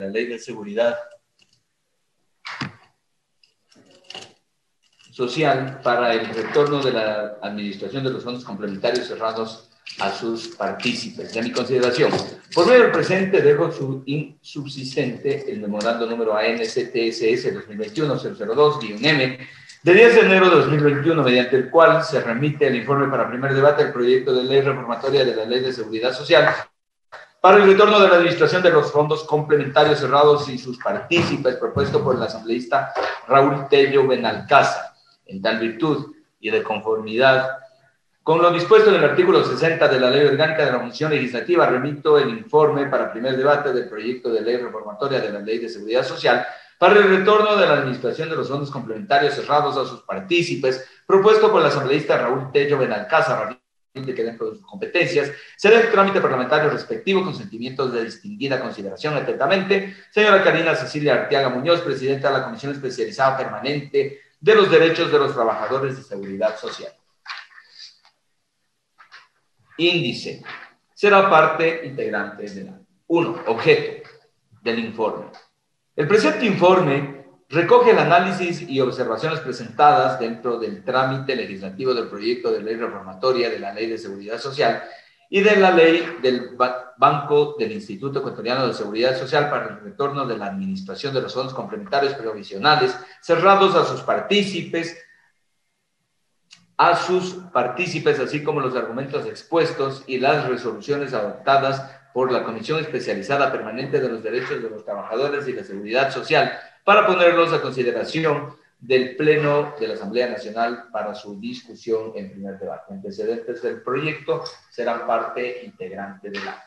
la Ley de Seguridad Social para el retorno de la administración de los fondos complementarios cerrados a sus partícipes. De mi consideración, por medio del presente dejo subsistente el memorando número ANCTSS 2021-002-M de 10 de enero de 2021, mediante el cual se remite el informe para primer debate del proyecto de ley reformatoria de la Ley de Seguridad Social para el retorno de la administración de los fondos complementarios cerrados y sus partícipes, propuesto por el asambleísta Raúl Tello Benalcázar. En tal virtud y de conformidad con lo dispuesto en el artículo 60 de la Ley Orgánica de la Función Legislativa, remito el informe para primer debate del proyecto de ley reformatoria de la Ley de Seguridad Social para el retorno de la administración de los fondos complementarios cerrados a sus partícipes, propuesto por el asambleísta Raúl Tello Benalcázar, de que dentro de sus competencias se dé el trámite parlamentario respectivo con sentimientos de distinguida consideración. Atentamente, señora Karina Cecilia Arteaga Muñoz, presidenta de la Comisión Especializada Permanente de los Derechos de los Trabajadores de Seguridad Social. Índice. Será parte integrante de la 1. Objeto del informe. El presente informe recoge el análisis y observaciones presentadas dentro del trámite legislativo del proyecto de ley reformatoria de la Ley de Seguridad Social y de la ley del Banco del Instituto Ecuatoriano de Seguridad Social para el retorno de la administración de los fondos complementarios provisionales cerrados a sus partícipes, así como los argumentos expuestos y las resoluciones adoptadas por la Comisión Especializada Permanente de los Derechos de los Trabajadores y la Seguridad Social, para ponerlos a consideración del Pleno de la Asamblea Nacional para su discusión en primer debate. Antecedentes del proyecto serán parte integrante de la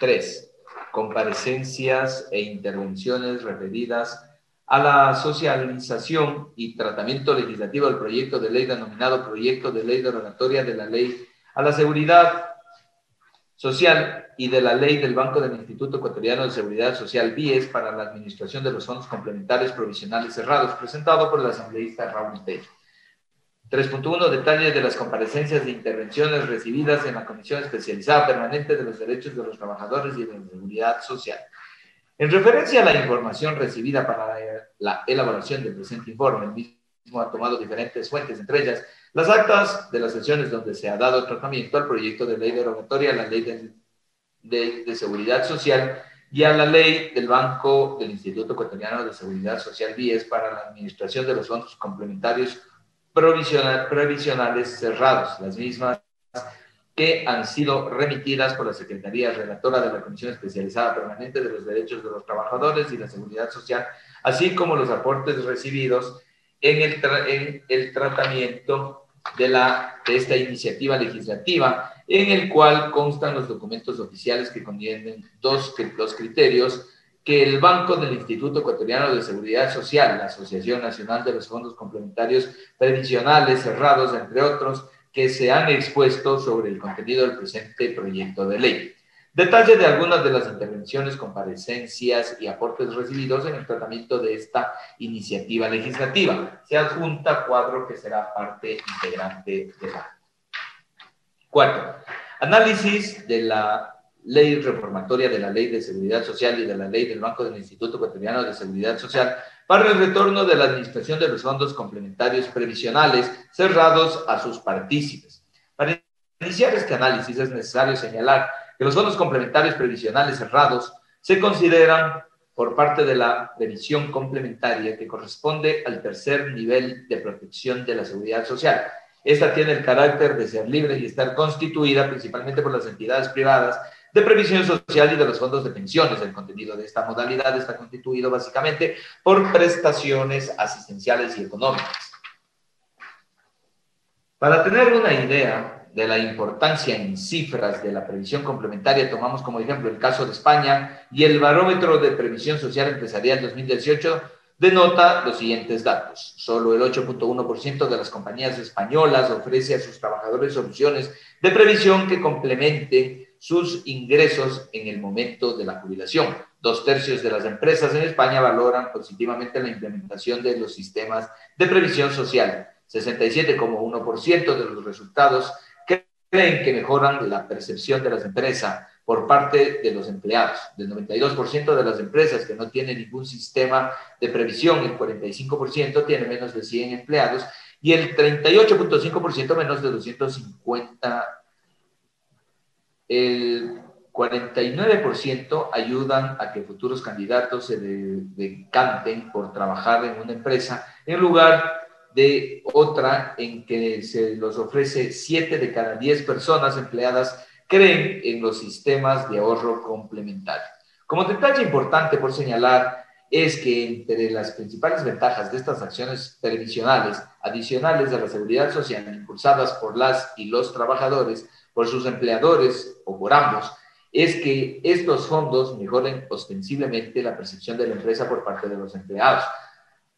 3. Comparecencias e intervenciones referidas a la socialización y tratamiento legislativo del proyecto de ley denominado Proyecto de Ley Derogatoria de la Ley a la Seguridad Social y de la Ley del Banco del Instituto Ecuatoriano de Seguridad Social, BIES, para la administración de los fondos complementarios provisionales cerrados, presentado por el asambleísta Raúl Tello. 3.1. Detalle de las comparecencias e intervenciones recibidas en la Comisión Especializada Permanente de los Derechos de los Trabajadores y de la Seguridad Social. En referencia a la información recibida para la elaboración del presente informe, el mismo ha tomado diferentes fuentes, entre ellas las actas de las sesiones donde se ha dado tratamiento al proyecto de ley derogatoria a la Ley de Seguridad Social y a la Ley del Banco del Instituto Ecuatoriano de Seguridad Social, BIES, para la administración de los fondos complementarios provisionales cerrados, las mismas que han sido remitidas por la Secretaría Relatora de la Comisión Especializada Permanente de los Derechos de los Trabajadores y la Seguridad Social, así como los aportes recibidos en el tratamiento de esta iniciativa legislativa, en el cual constan los documentos oficiales que contienen los criterios que el Banco del Instituto Ecuatoriano de Seguridad Social, la Asociación Nacional de los Fondos Complementarios Previsionales Cerrados, entre otros, que se han expuesto sobre el contenido del presente proyecto de ley. Detalle de algunas de las intervenciones, comparecencias y aportes recibidos en el tratamiento de esta iniciativa legislativa. Se adjunta cuadro que será parte integrante de la 4. Análisis de la ley reformatoria de la Ley de Seguridad Social y de la Ley del Banco del Instituto Ecuatoriano de Seguridad Social para el retorno de la administración de los fondos complementarios previsionales cerrados a sus partícipes. Para iniciar este análisis es necesario señalar que los fondos complementarios previsionales cerrados se consideran por parte de la previsión complementaria que corresponde al tercer nivel de protección de la seguridad social. Esta tiene el carácter de ser libre y estar constituida principalmente por las entidades privadas de previsión social y de los fondos de pensiones. El contenido de esta modalidad está constituido básicamente por prestaciones asistenciales y económicas. Para tener una idea de la importancia en cifras de la previsión complementaria, tomamos como ejemplo el caso de España, y el Barómetro de Previsión Social Empresarial 2018 denota los siguientes datos. Solo el 8.1% de las compañías españolas ofrece a sus trabajadores soluciones de previsión que complementen sus ingresos en el momento de la jubilación. 2/3 de las empresas en España valoran positivamente la implementación de los sistemas de previsión social. 67,1% de los resultados creen que mejoran la percepción de las empresas por parte de los empleados. Del 92% de las empresas que no tienen ningún sistema de previsión, el 45% tiene menos de 100 empleados y el 38.5% menos de 250. El 49% ayudan a que futuros candidatos se decanten por trabajar en una empresa en lugar de otra en que se los ofrece 7 de cada 10 personas empleadas creen en los sistemas de ahorro complementario. Como detalle importante por señalar es que entre las principales ventajas de estas acciones previsionales adicionales a la seguridad social impulsadas por las y los trabajadores, por sus empleadores o por ambos, es que estos fondos mejoren ostensiblemente la percepción de la empresa por parte de los empleados,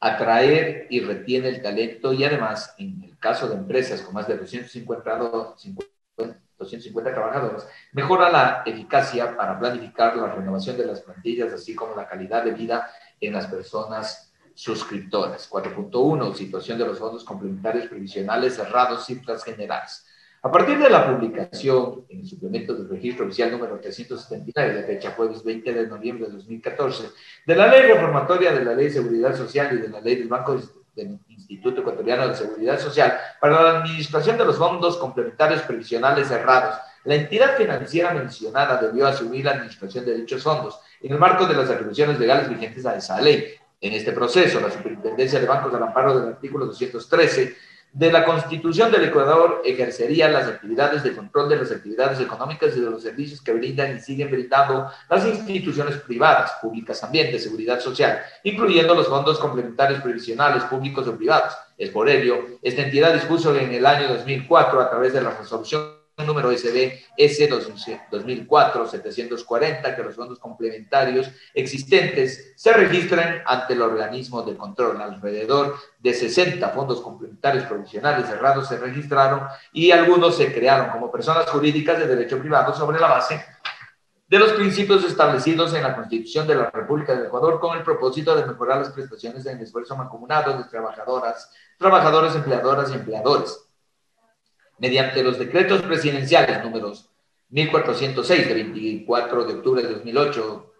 atraer y retiene el talento y además, en el caso de empresas con más de 250 trabajadores, mejora la eficacia para planificar la renovación de las plantillas, así como la calidad de vida en las personas suscriptoras. 4.1. Situación de los fondos complementarios previsionales cerrados, cifras generales. A partir de la publicación en el suplemento del registro oficial número 379 de fecha jueves 20 de noviembre de 2014 de la ley reformatoria de la Ley de Seguridad Social y de la ley del Banco del Instituto Ecuatoriano de Seguridad Social para la administración de los fondos complementarios previsionales cerrados, la entidad financiera mencionada debió asumir la administración de dichos fondos en el marco de las atribuciones legales vigentes a esa ley. En este proceso, la Superintendencia de Bancos, al amparo del artículo 213 de la Constitución del Ecuador, ejercería las actividades de control de las actividades económicas y de los servicios que brindan y siguen brindando las instituciones privadas, públicas también, de seguridad social, incluyendo los fondos complementarios previsionales públicos o privados. Es por ello, esta entidad dispuso en el año 2004, a través de la resolución número SBS 2004-740, que los fondos complementarios existentes se registran ante el organismo de control. Alrededor de 60 fondos complementarios provisionales cerrados se registraron y algunos se crearon como personas jurídicas de derecho privado sobre la base de los principios establecidos en la Constitución de la República del Ecuador con el propósito de mejorar las prestaciones en esfuerzo mancomunado de trabajadoras, trabajadores, empleadoras y empleadores. Mediante los decretos presidenciales números 1406 de 24 de octubre de 2008,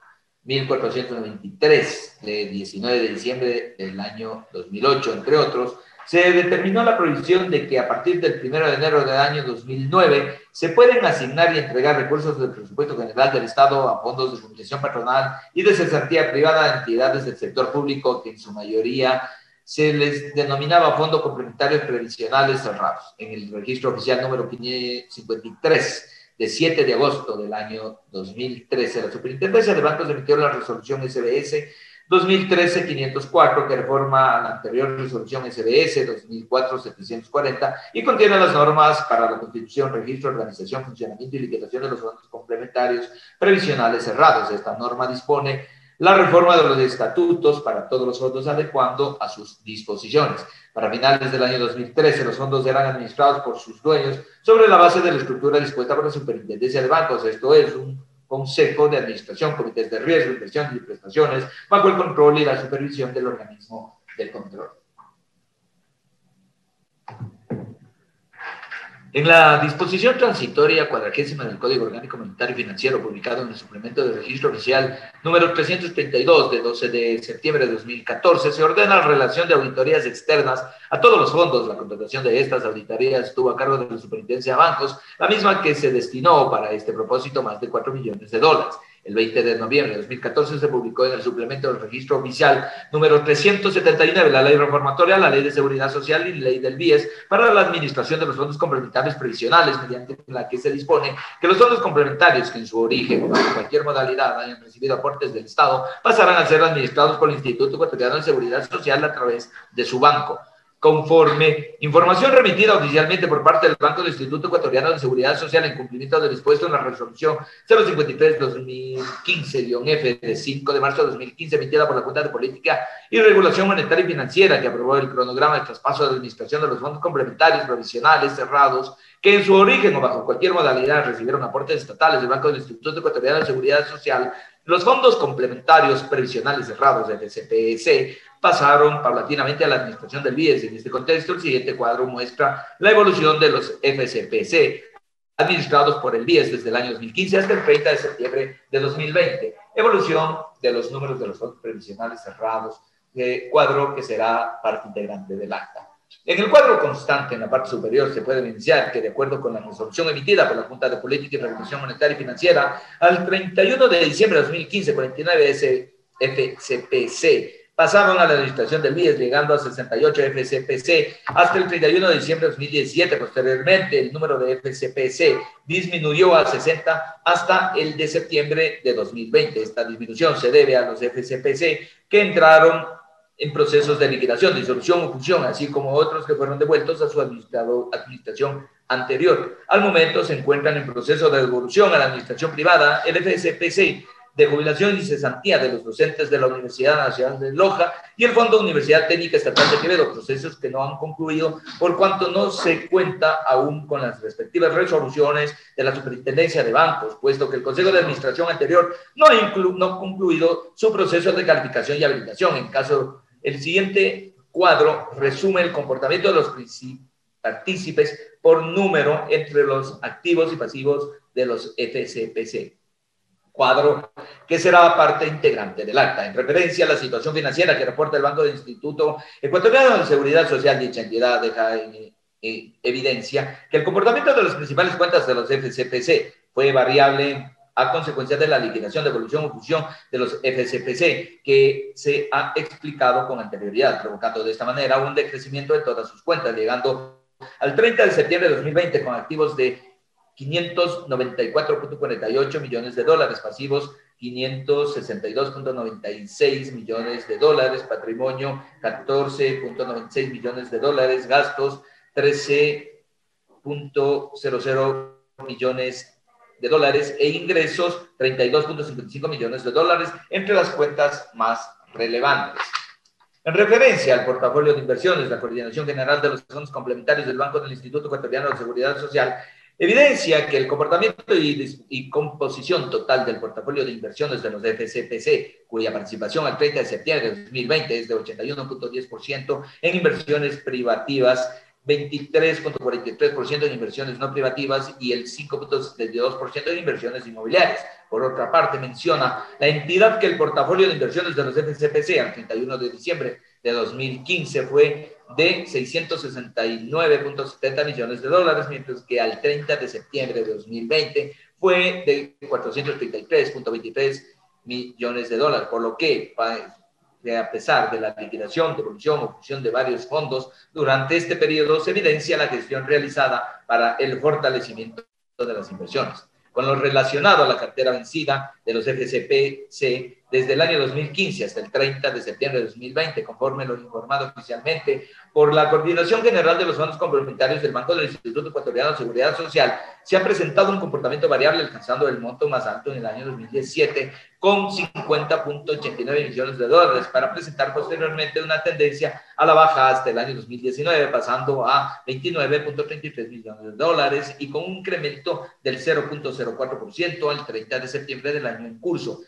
1423 de 19 de diciembre del año 2008, entre otros, se determinó la prohibición de que a partir del 1 de enero del año 2009 se pueden asignar y entregar recursos del presupuesto general del Estado a fondos de jubilación patronal y de cesantía privada a entidades del sector público que en su mayoría se les denominaba fondos complementarios previsionales cerrados. En el registro oficial número 553 de 7 de agosto del año 2013, la Superintendencia de Bancos emitió la resolución SBS 2013-504, que reforma a la anterior resolución SBS 2004-740 y contiene las normas para la constitución, registro, organización, funcionamiento y liquidación de los fondos complementarios previsionales cerrados. Esta norma dispone la reforma de los estatutos para todos los fondos adecuando a sus disposiciones. Para finales del año 2013, los fondos eran administrados por sus dueños sobre la base de la estructura dispuesta por la Superintendencia de Bancos, esto es, un consejo de administración, comités de riesgo, inversión y prestaciones, bajo el control y la supervisión del organismo de control. En la disposición transitoria 40 del Código Orgánico Monetario y Financiero, publicado en el suplemento del registro oficial número 332 de 12 de septiembre de 2014, se ordena la relación de auditorías externas a todos los fondos. La contratación de estas auditorías estuvo a cargo de la Superintendencia de Bancos, la misma que se destinó para este propósito más de $4 millones. El 20 de noviembre de 2014 se publicó en el suplemento del registro oficial número 379, la ley reformatoria, la ley de seguridad social y la ley del BIES para la administración de los fondos complementarios previsionales, mediante la que se dispone que los fondos complementarios que en su origen o en cualquier modalidad hayan recibido aportes del Estado pasarán a ser administrados por el Instituto Ecuatoriano de Seguridad Social a través de su banco. Conforme información remitida oficialmente por parte del Banco del Instituto Ecuatoriano de Seguridad Social en cumplimiento de lo dispuesto en la resolución 053-2015-F de 5 de marzo de 2015 emitida por la Junta de Política y Regulación Monetaria y Financiera, que aprobó el cronograma de traspaso de administración de los fondos complementarios provisionales cerrados que en su origen o bajo cualquier modalidad recibieron aportes estatales del Banco del Instituto Ecuatoriano de Seguridad Social. Los fondos complementarios previsionales cerrados, FCPS, pasaron paulatinamente a la administración del BIES. En este contexto, el siguiente cuadro muestra la evolución de los FCPC administrados por el BIES desde el año 2015 hasta el 30 de septiembre de 2020. Evolución de los números de los fondos previsionales cerrados, cuadro que será parte integrante del acta. En el cuadro constante, en la parte superior, se puede evidenciar que, de acuerdo con la resolución emitida por la Junta de Política y Regulación Monetaria y Financiera, al 31 de diciembre de 2015, 49 FCPC pasaron a la administración del BIES, llegando a 68 FCPC hasta el 31 de diciembre de 2017. Posteriormente, el número de FCPC disminuyó a 60 hasta el de septiembre de 2020. Esta disminución se debe a los FCPC que entraron en procesos de liquidación, disolución o fusión, así como otros que fueron devueltos a su administración anterior. Al momento se encuentran en proceso de devolución a la administración privada el FCPC de jubilación y cesantía de los docentes de la Universidad Nacional de Loja y el Fondo Universidad Técnica Estatal de Quevedo, procesos que no han concluido por cuanto no se cuenta aún con las respectivas resoluciones de la Superintendencia de Bancos, puesto que el Consejo de Administración anterior no ha concluido su proceso de calificación y habilitación. En caso, el siguiente cuadro resume el comportamiento de los partícipes por número entre los activos y pasivos de los FCPC. Cuadro que será parte integrante del acta. En referencia a la situación financiera que reporta el Banco del Instituto Ecuatoriano de Seguridad Social, dicha entidad deja en evidencia que el comportamiento de las principales cuentas de los FCPC fue variable a consecuencia de la liquidación, devolución o fusión de los FCPC, que se ha explicado con anterioridad, provocando de esta manera un decrecimiento de todas sus cuentas, llegando al 30 de septiembre de 2020 con activos de 594.48 millones de dólares, pasivos 562.96 millones de dólares, patrimonio 14.96 millones de dólares, gastos 13.00 millones de dólares e ingresos 32.55 millones de dólares, entre las cuentas más relevantes. En referencia al portafolio de inversiones, la Coordinación General de los Fondos Complementarios del Banco del Instituto Ecuatoriano de Seguridad Social evidencia que el comportamiento y composición total del portafolio de inversiones de los FCPC, cuya participación al 30 de septiembre de 2020 es de 81.10% en inversiones privativas, 23.43% en inversiones no privativas y el 5.72% en inversiones inmobiliarias. Por otra parte, menciona la entidad que el portafolio de inversiones de los FCPC al 31 de diciembre de 2015 fue de 669.70 millones de dólares, mientras que al 30 de septiembre de 2020 fue de 433.23 millones de dólares, por lo que a pesar de la liquidación, devolución o fusión de varios fondos, durante este periodo se evidencia la gestión realizada para el fortalecimiento de las inversiones. Con lo relacionado a la cartera vencida de los FCPC desde el año 2015 hasta el 30 de septiembre de 2020, conforme lo informado oficialmente por la Coordinación General de los Fondos Complementarios del Banco del Instituto Ecuatoriano de Seguridad Social, se ha presentado un comportamiento variable alcanzando el monto más alto en el año 2017 con 50.89 millones de dólares para presentar posteriormente una tendencia a la baja hasta el año 2019 pasando a 29.33 millones de dólares y con un incremento del 0.04% al 30 de septiembre del año en curso.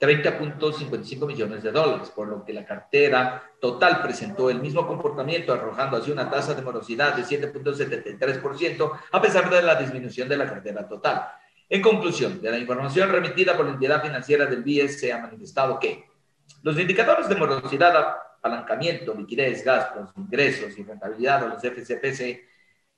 30.55 millones de dólares, por lo que la cartera total presentó el mismo comportamiento, arrojando así una tasa de morosidad de 7.73%, a pesar de la disminución de la cartera total. En conclusión, de la información remitida por la entidad financiera del BIES se ha manifestado que los indicadores de morosidad, apalancamiento, liquidez, gastos, ingresos y rentabilidad de los FCPC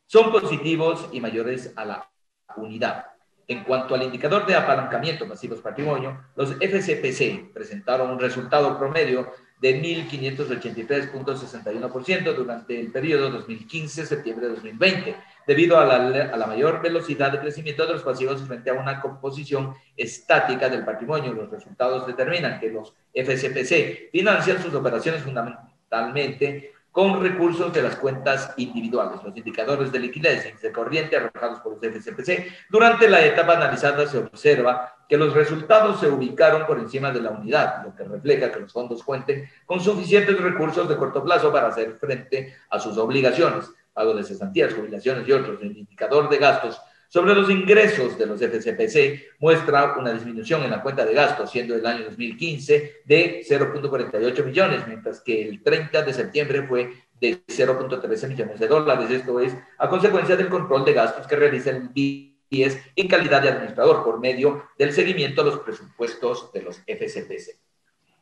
son positivos y mayores a la unidad. En cuanto al indicador de apalancamiento pasivos patrimonio, los FCPC presentaron un resultado promedio de 1.583.61% durante el periodo 2015-septiembre de 2020, debido a la mayor velocidad de crecimiento de los pasivos frente a una composición estática del patrimonio. Los resultados determinan que los FCPC financian sus operaciones fundamentalmente con recursos de las cuentas individuales. Los indicadores de liquidez de corriente arrojados por los FCPC durante la etapa analizada se observa que los resultados se ubicaron por encima de la unidad, lo que refleja que los fondos cuenten con suficientes recursos de corto plazo para hacer frente a sus obligaciones, pago de cesantías, jubilaciones y otros. El indicador de gastos sobre los ingresos de los FCPC muestra una disminución en la cuenta de gastos, siendo el año 2015 de 0.48 millones, mientras que el 30 de septiembre fue de 0.13 millones de dólares. Esto es a consecuencia del control de gastos que realiza el BIES IES en calidad de administrador por medio del seguimiento a los presupuestos de los FCPC.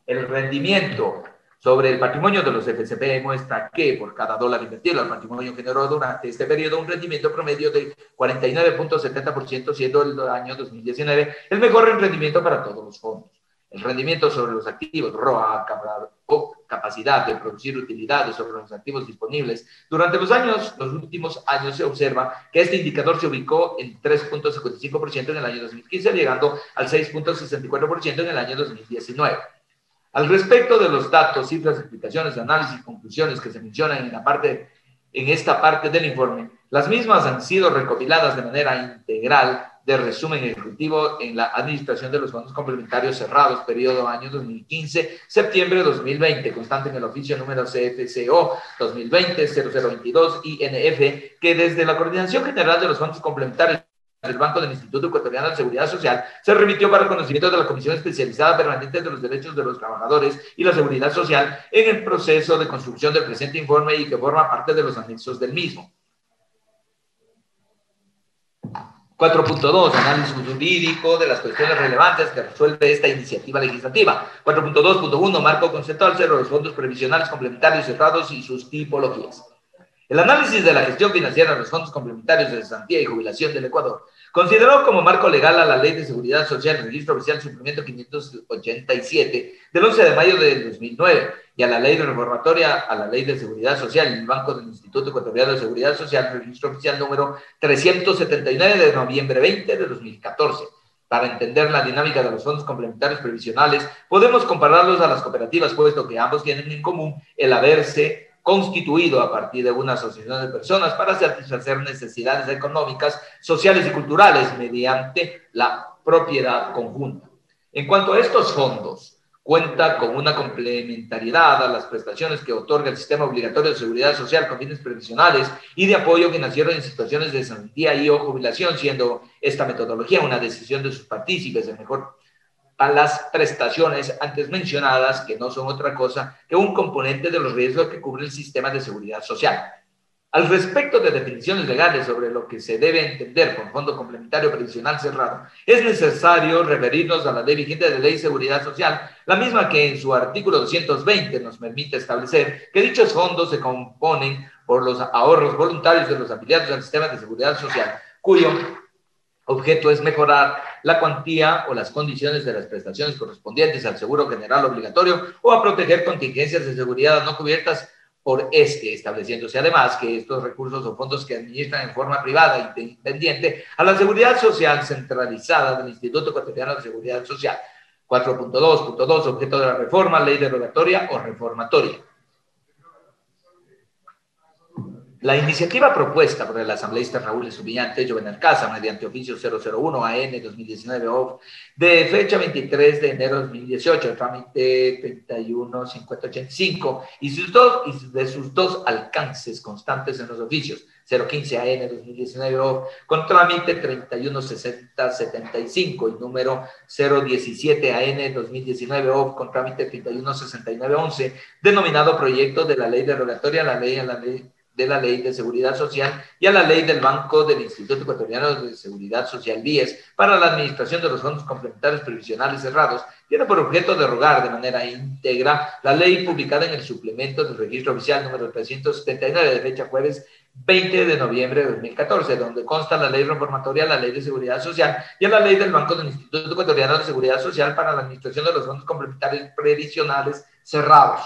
El rendimiento sobre el patrimonio de los FCP muestra que por cada dólar invertido, el patrimonio generó durante este periodo un rendimiento promedio de 49.70%, siendo el año 2019 el mejor rendimiento para todos los fondos. El rendimiento sobre los activos, ROA, o capacidad de producir utilidades sobre los activos disponibles. Durante los últimos años se observa que este indicador se ubicó en 3.55% en el año 2015, llegando al 6.64% en el año 2019. Al respecto de los datos, cifras, explicaciones, análisis, conclusiones que se mencionan en esta parte del informe, las mismas han sido recopiladas de manera integral de resumen ejecutivo en la administración de los fondos complementarios cerrados, periodo año 2015, septiembre 2020, constante en el oficio número CFCO 2020-0022 INF, que desde la Coordinación General de los Fondos Complementarios del Banco del Instituto Ecuatoriano de Seguridad Social se remitió para conocimiento de la Comisión Especializada Permanente de los Derechos de los Trabajadores y la Seguridad Social en el proceso de construcción del presente informe y que forma parte de los anexos del mismo. 4.2, análisis jurídico de las cuestiones relevantes que resuelve esta iniciativa legislativa. 4.2.1, marco conceptual sobre los fondos previsionales complementarios cerrados y sus tipologías. El análisis de la gestión financiera de los fondos complementarios de cesantía y jubilación del Ecuador consideró como marco legal a la Ley de Seguridad Social, Registro Oficial Suplemento 587 del 11 de mayo de 2009 y a la Ley reformatoria a la Ley de Seguridad Social y el Banco del Instituto Ecuatoriano de Seguridad Social, Registro Oficial número 379 de noviembre 20 de 2014. Para entender la dinámica de los fondos complementarios previsionales, podemos compararlos a las cooperativas, puesto que ambos tienen en común el haberse constituido a partir de una asociación de personas para satisfacer necesidades económicas, sociales y culturales mediante la propiedad conjunta. En cuanto a estos fondos, cuenta con una complementariedad a las prestaciones que otorga el sistema obligatorio de seguridad social con fines previsionales y de apoyo financiero en situaciones de cesantía y o jubilación, siendo esta metodología una decisión de sus partícipes, el mejor a las prestaciones antes mencionadas, que no son otra cosa que un componente de los riesgos que cubre el sistema de seguridad social. Al respecto de definiciones legales sobre lo que se debe entender por fondo complementario previsional cerrado, es necesario referirnos a la ley vigente de Ley de Seguridad Social, la misma que en su artículo 220 nos permite establecer que dichos fondos se componen por los ahorros voluntarios de los afiliados al sistema de seguridad social, cuyo objeto es mejorar la cuantía o las condiciones de las prestaciones correspondientes al seguro general obligatorio o a proteger contingencias de seguridad no cubiertas por estableciéndose además que estos recursos o fondos que administran en forma privada e independiente a la seguridad social centralizada del Instituto Ecuatoriano de Seguridad Social. 4.2.2, objeto de la reforma, ley derogatoria o reformatoria. La iniciativa propuesta por el asambleísta Raúl Subillante Joven Casa mediante oficio 001 AN 2019 OF de fecha 23 de enero de 2018, trámite 315085 y de sus dos alcances constantes en los oficios 015 AN 2019 OF con trámite 316075 y número 017 AN 2019 OF con trámite 316911 denominado proyecto de la ley derogatoria a la ley de la Ley de Seguridad Social y a la Ley del Banco del Instituto Ecuatoriano de Seguridad Social, BIES, para la administración de los fondos complementarios previsionales cerrados, tiene por objeto derogar de manera íntegra la ley publicada en el suplemento del registro oficial número 379 de fecha jueves 20 de noviembre de 2014, donde consta la ley reformatoria a la Ley de Seguridad Social y a la Ley del Banco del Instituto Ecuatoriano de Seguridad Social para la administración de los fondos complementarios previsionales cerrados.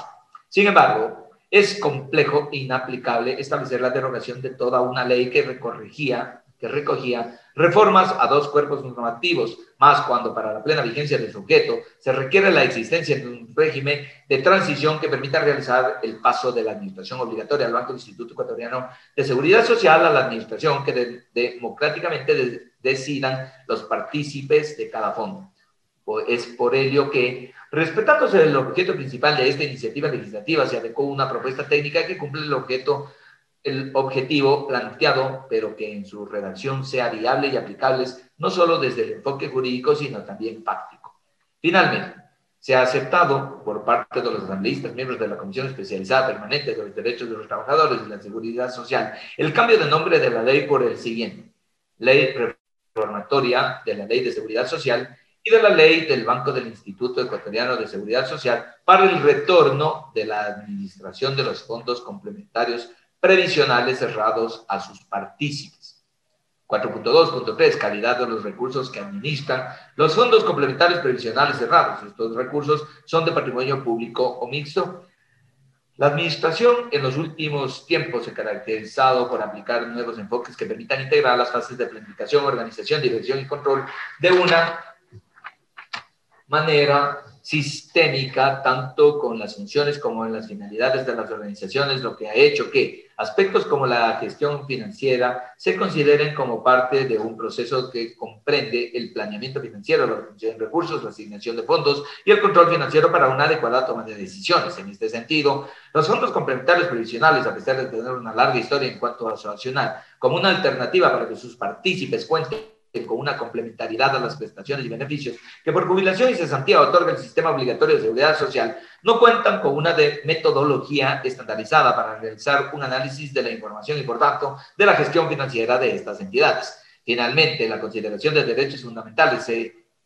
Sin embargo, es complejo e inaplicable establecer la derogación de toda una ley que recogía reformas a dos cuerpos normativos, más cuando para la plena vigencia de su objeto se requiere la existencia de un régimen de transición que permita realizar el paso de la administración obligatoria al Banco del Instituto Ecuatoriano de Seguridad Social a la administración que democráticamente decidan los partícipes de cada fondo. Es por ello que, respetándose el objeto principal de esta iniciativa legislativa, se adecuó una propuesta técnica que cumple el objetivo planteado, pero que en su redacción sea viable y aplicable no solo desde el enfoque jurídico, sino también práctico. Finalmente, se ha aceptado por parte de los asambleístas, miembros de la Comisión Especializada Permanente de los Derechos de los Trabajadores y la Seguridad Social, el cambio de nombre de la ley por el siguiente: Ley reformatoria de la Ley de Seguridad Social y de la Ley del Banco del Instituto Ecuatoriano de Seguridad Social para el retorno de la administración de los fondos complementarios previsionales cerrados a sus partícipes. 4.2.3, calidad de los recursos que administran los fondos complementarios previsionales cerrados. Estos recursos son de patrimonio público o mixto. La administración en los últimos tiempos se ha caracterizado por aplicar nuevos enfoques que permitan integrar las fases de planificación, organización, dirección y control de una manera sistémica, tanto con las funciones como en las finalidades de las organizaciones, lo que ha hecho que aspectos como la gestión financiera se consideren como parte de un proceso que comprende el planeamiento financiero, la organización de recursos, la asignación de fondos y el control financiero para una adecuada toma de decisiones. En este sentido, los fondos complementarios previsionales, a pesar de tener una larga historia en cuanto a su accionar, como una alternativa para que sus partícipes cuenten con una complementariedad a las prestaciones y beneficios que por jubilación y cesantía otorga el sistema obligatorio de seguridad social, no cuentan con una metodología estandarizada para realizar un análisis de la información y, por tanto, de la gestión financiera de estas entidades. Finalmente, la consideración de derechos fundamentales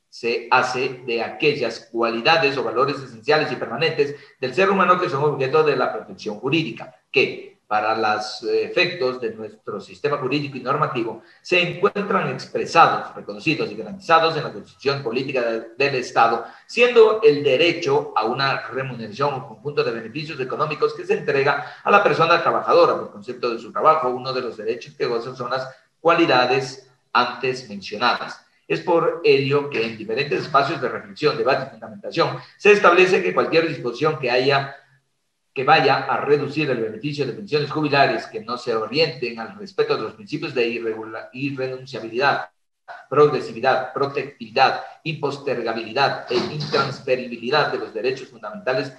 se hace de aquellas cualidades o valores esenciales y permanentes del ser humano que son objeto de la protección jurídica, que, para los efectos de nuestro sistema jurídico y normativo, se encuentran expresados, reconocidos y garantizados en la Constitución Política del Estado, siendo el derecho a una remuneración o conjunto de beneficios económicos que se entrega a la persona trabajadora por concepto de su trabajo. Uno de los derechos que gozan son las cualidades antes mencionadas. Es por ello que en diferentes espacios de reflexión, debate y fundamentación se establece que cualquier disposición que vaya a reducir el beneficio de pensiones jubilares que no se orienten al respeto de los principios de irrenunciabilidad, progresividad, protectividad, impostergabilidad e intransferibilidad de los derechos fundamentales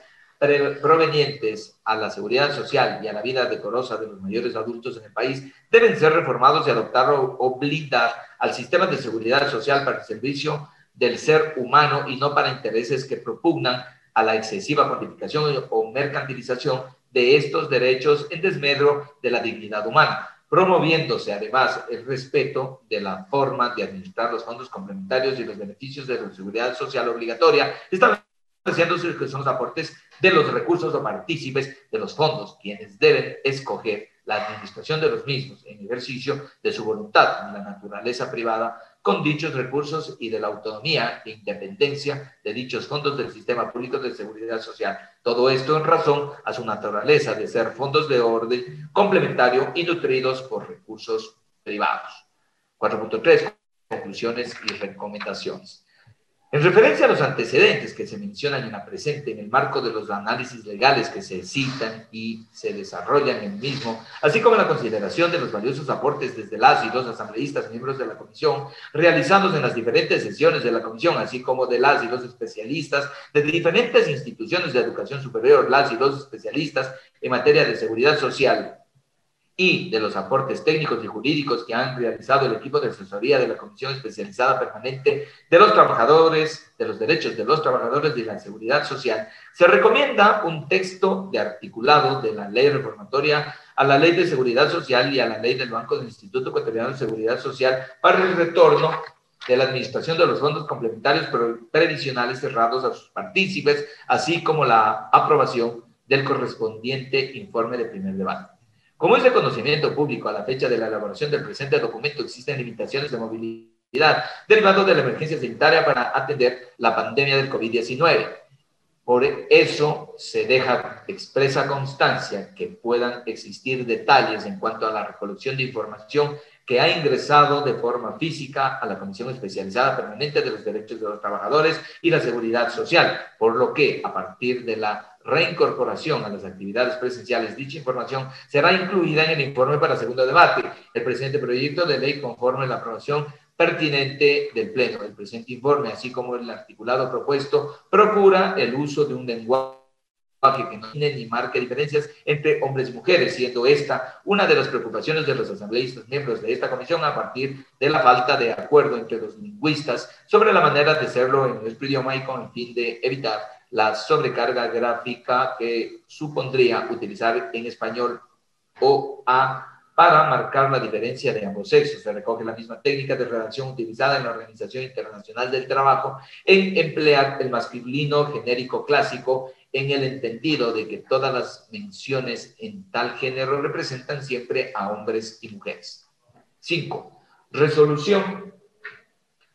provenientes a la seguridad social y a la vida decorosa de los mayores adultos en el país, deben ser reformados y adoptar o blindar al sistema de seguridad social para el servicio del ser humano y no para intereses que propugnan a la excesiva cuantificación o mercantilización de estos derechos en desmedro de la dignidad humana, promoviéndose además el respeto de la forma de administrar los fondos complementarios y los beneficios de la seguridad social obligatoria, estableciéndose que son los aportes de los recursos o partícipes de los fondos, quienes deben escoger la administración de los mismos en ejercicio de su voluntad en la naturaleza privada con dichos recursos y de la autonomía e independencia de dichos fondos del sistema público de seguridad social. Todo esto en razón a su naturaleza de ser fondos de orden complementario y nutridos por recursos privados. 4.3. Conclusiones y recomendaciones. En referencia a los antecedentes que se mencionan en la presente, en el marco de los análisis legales que se citan y se desarrollan en el mismo, así como la consideración de los valiosos aportes desde las y los asambleístas miembros de la comisión, realizados en las diferentes sesiones de la comisión, así como de las y los especialistas de diferentes instituciones de educación superior, las y los especialistas en materia de seguridad social, y de los aportes técnicos y jurídicos que han realizado el equipo de asesoría de la Comisión Especializada Permanente de los Trabajadores, de los Derechos de los Trabajadores y la Seguridad Social, se recomienda un texto de articulado de la ley reformatoria a la Ley de Seguridad Social y a la Ley del Banco del Instituto Ecuatoriano de Seguridad Social para el retorno de la administración de los fondos complementarios previsionales cerrados a sus partícipes, así como la aprobación del correspondiente informe de primer debate. Como es de conocimiento público, a la fecha de la elaboración del presente documento existen limitaciones de movilidad derivadas de la emergencia sanitaria para atender la pandemia del COVID-19. Por eso se deja expresa constancia que puedan existir detalles en cuanto a la recolección de información que ha ingresado de forma física a la Comisión Especializada Permanente de los Derechos de los Trabajadores y la Seguridad Social, por lo que a partir de la reincorporación a las actividades presenciales, dicha información será incluida en el informe para segundo debate. El presente proyecto de ley, conforme a la aprobación pertinente del Pleno. El presente informe, así como el articulado propuesto, procura el uso de un lenguaje que no tiene ni marque diferencias entre hombres y mujeres, siendo esta una de las preocupaciones de los asambleístas miembros de esta comisión a partir de la falta de acuerdo entre los lingüistas sobre la manera de hacerlo en nuestro idioma y con el fin de evitar la sobrecarga gráfica que supondría utilizar en español o a para marcar la diferencia de ambos sexos. Se recoge la misma técnica de redacción utilizada en la Organización Internacional del Trabajo en emplear el masculino genérico clásico en el entendido de que todas las menciones en tal género representan siempre a hombres y mujeres. 5. Resolución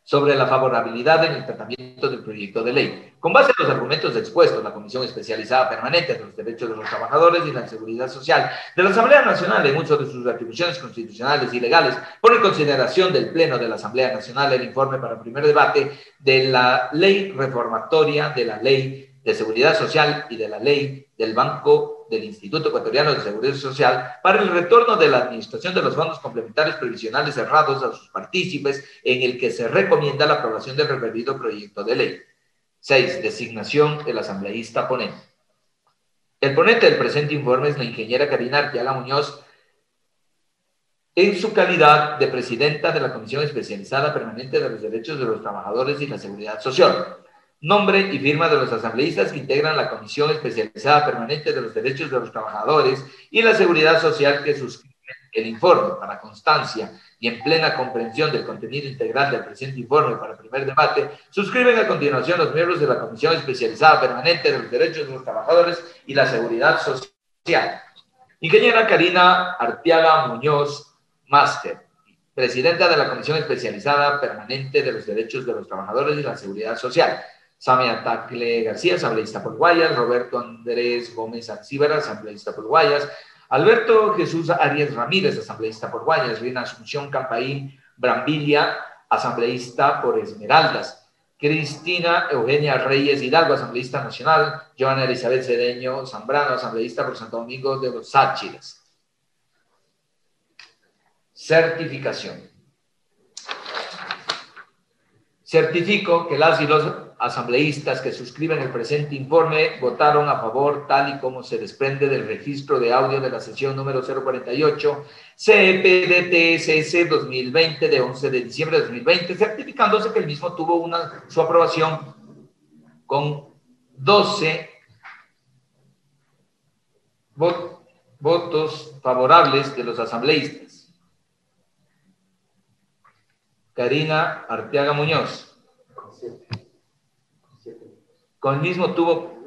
sobre la favorabilidad en el tratamiento del proyecto de ley. Con base en los argumentos expuestos, la Comisión Especializada Permanente de los Derechos de los Trabajadores y la Seguridad Social de la Asamblea Nacional, en uso de sus atribuciones constitucionales y legales, pone en consideración del Pleno de la Asamblea Nacional el informe para primer debate de la ley reformatoria de la Ley de Seguridad Social y de la Ley del Banco del Instituto Ecuatoriano de Seguridad Social para el retorno de la administración de los fondos complementarios previsionales cerrados a sus partícipes, en el que se recomienda la aprobación del referido proyecto de ley. 6. Designación del asambleísta ponente. El ponente del presente informe es la ingeniera Karina Arteaga Muñoz, en su calidad de presidenta de la Comisión Especializada Permanente de los Derechos de los Trabajadores y la Seguridad Social. Nombre y firma de los asambleístas que integran la Comisión Especializada Permanente de los Derechos de los Trabajadores y la Seguridad Social que suscriben el informe. Para constancia y en plena comprensión del contenido integral del presente informe para primer debate, suscriben a continuación los miembros de la Comisión Especializada Permanente de los Derechos de los Trabajadores y la Seguridad Social. Ingeniera Karina Arteaga Muñoz, máster, presidenta de la Comisión Especializada Permanente de los Derechos de los Trabajadores y la Seguridad Social. Samia Tacle García, asambleísta por Guayas. Roberto Andrés Gómez Alcíbar, asambleísta por Guayas. Alberto Jesús Arias Ramírez, asambleísta por Guayas. Rina Asunción Campaín Brambilia, asambleísta por Esmeraldas. Cristina Eugenia Reyes Hidalgo, asambleísta nacional. Joana Elizabeth Cedeño Zambrano, asambleísta por Santo Domingo de los Sáchiles. Certificación. Certifico que las y los asambleístas que suscriben el presente informe votaron a favor, tal y como se desprende del registro de audio de la sesión número 048 CEPDTSS 2020 de 11 de diciembre de 2020, certificándose que el mismo tuvo su aprobación con 12 votos favorables de los asambleístas. Karina Arteaga Muñoz. Con el mismo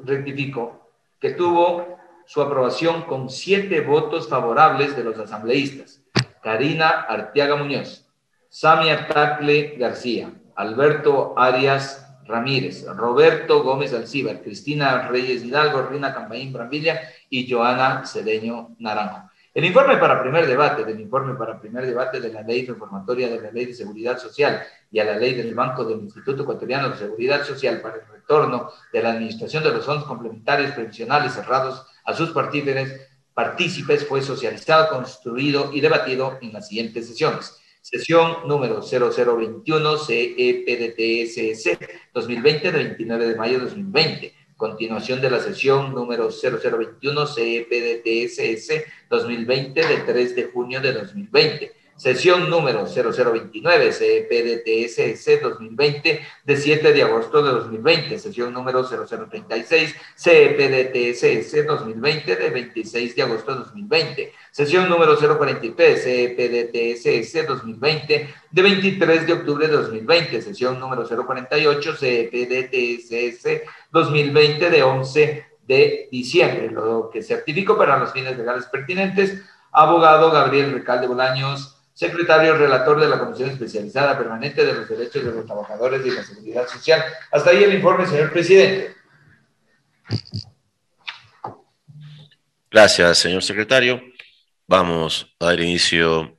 rectifico, que tuvo su aprobación con 7 votos favorables de los asambleístas. Karina Arteaga Muñoz, Samia Tacle García, Alberto Arias Ramírez, Roberto Gómez Alcíbar, Cristina Reyes Hidalgo, Rina Campaín Brambilia y Joana Cedeño Naranjo. El informe para primer debate de la Ley Reformatoria de la Ley de Seguridad Social y a la Ley del Banco del Instituto Ecuatoriano de Seguridad Social para el retorno de la administración de los fondos complementarios previsionales cerrados a sus partícipes fue socializado, construido y debatido en las siguientes sesiones. Sesión número 0021 CEPDTSS 2020 de 29 de mayo de 2020. Continuación de la sesión número 0021 CEPDTSS 2020 de 3 de junio de 2020. Sesión número 0029 CEPDTSS 2020 de 7 de agosto de 2020. Sesión número 0036 CEPDTSS 2020 de 26 de agosto de 2020. Sesión número 043 CEPDTSS 2020 de 23 de octubre de 2020. Sesión número 048 CEPDTSS 2020 de 11 de diciembre. Lo que certifico para los fines legales pertinentes, abogado Gabriel Recalde Bolaños, secretario relator de la Comisión Especializada Permanente de los Derechos de los Trabajadores y la Seguridad Social. Hasta ahí el informe, señor presidente. Gracias, señor secretario. Vamos a dar inicio